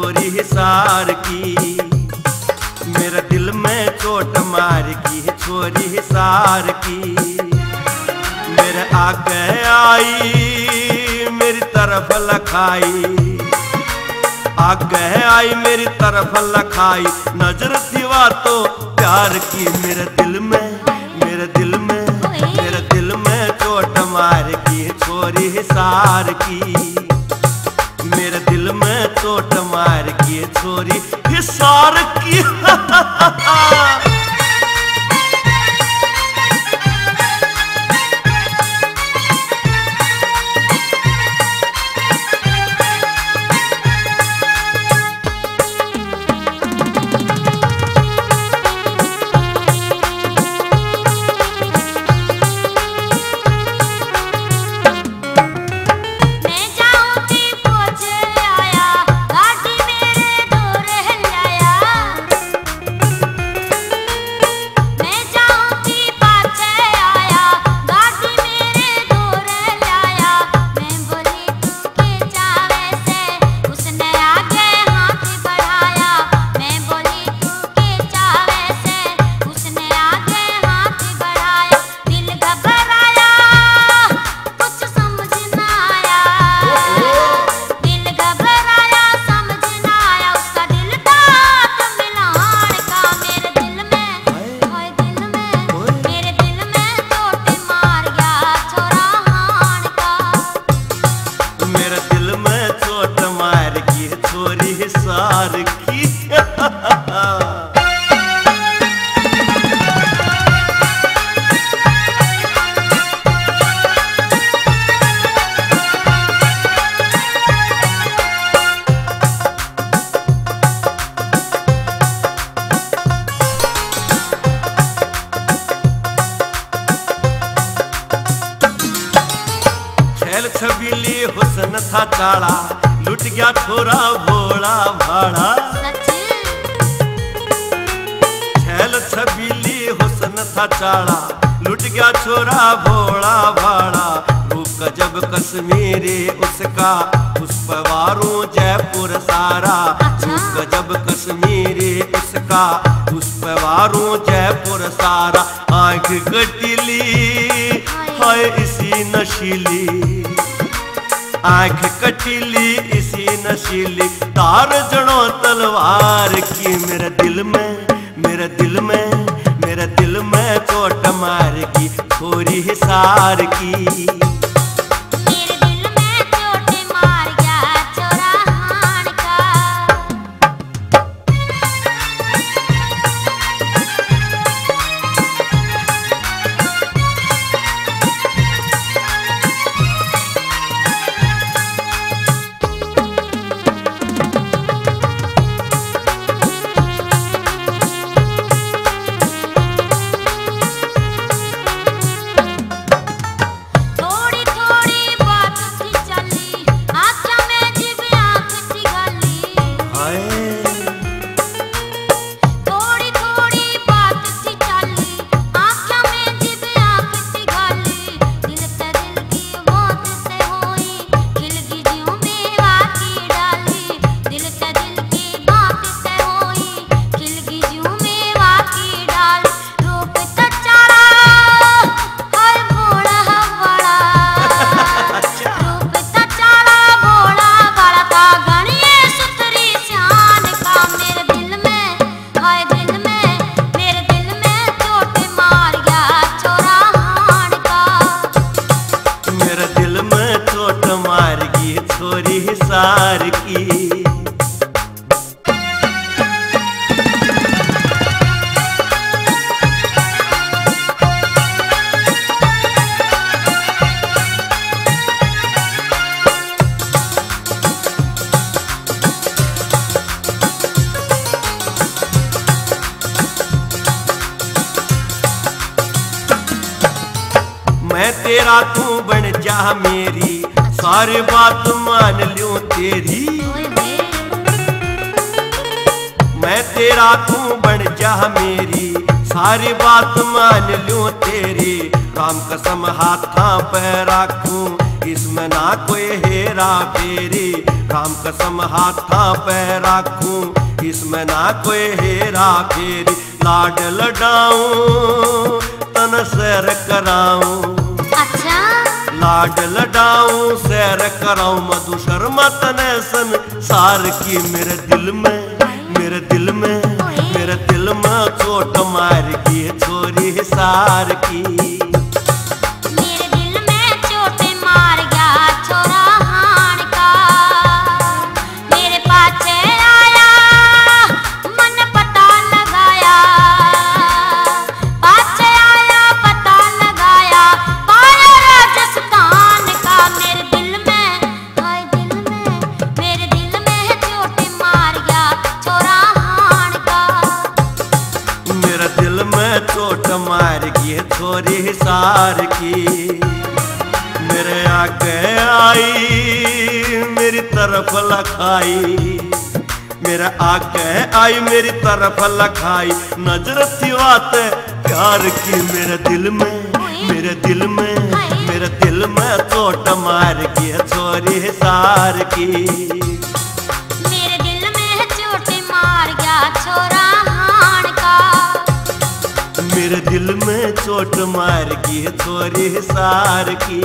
छोरी हिसार की। मेरे दिल में चोट मार की छोरी हिसार की। मेरे आगे आई मेरी तरफ लखाई, आगे आई मेरी तरफ लखाई, नजर थी तो प्यार की। मेरे दिल में चोट मार की छोरी हिसार की। मेरे दिल में चोट मार की छोरी हिसार की। छबीली हुस्न था चाड़ा, लुट गया छोरा भोला भाड़ा। छैल छबीली हुस्न था चाड़ा, लुट गया छोरा भोला भाड़ा। रूप गजब कश्मीरी उसका, उस पवारों जयपुर सारा। रूप गजब कश्मीरी उसका, उस पवारों जयपुर सारा। आंख गटीली है इसी नशीली, आंख कटीली इसी नशीली, तार जड़ो तलवार की। मेरे दिल में चोट मार की छोरी हिसार की। हिसार की। मैं तेरा तू बन जा मेरी, सारी बात मान लूं तेरी। मैं तेरा तू बन जा मेरी, सारी बात मान लूं तेरी। राम कसम हाथा पे राखूं इसमें ना कोई हेरा फेरी, राम कसम हाथा पे राखूं, इसमें ना कोई हेरा फेरी। लाड लडाऊं तन सैर कराऊं, अच्छा लाड लडाऊं सैर कराऊं, मधु शर्मा तने संसार की। मेरे दिल में, मेरे दिल में, मेरे दिल में चोट मार की छोरी हिसार की। मेरे दिल में चोट मार गया छोरा हाण का, मेरे पाछे आया मन पता लगाया, पाछे आया पता लगाया, पाया राजस्थान का। मेरे दिल में, हाय दिल में, मेरे दिल में चोट मार गया छोरा हाण का। मेरे दिल में चोट मार की छोरी हिसार की। मेरे आगे आई मेरी तरफ लखाई, मेरे आगे आई मेरी तरफ लखाई, नजर थी बात प्यार की। मेरे दिल में, मेरे दिल में, मेरे दिल में चोट मार की छोरी हिसार की। मेरे दिल में चोट मार गया छोरा हाण का। मेरे दिल में चोट मार की छोरी हिसार की।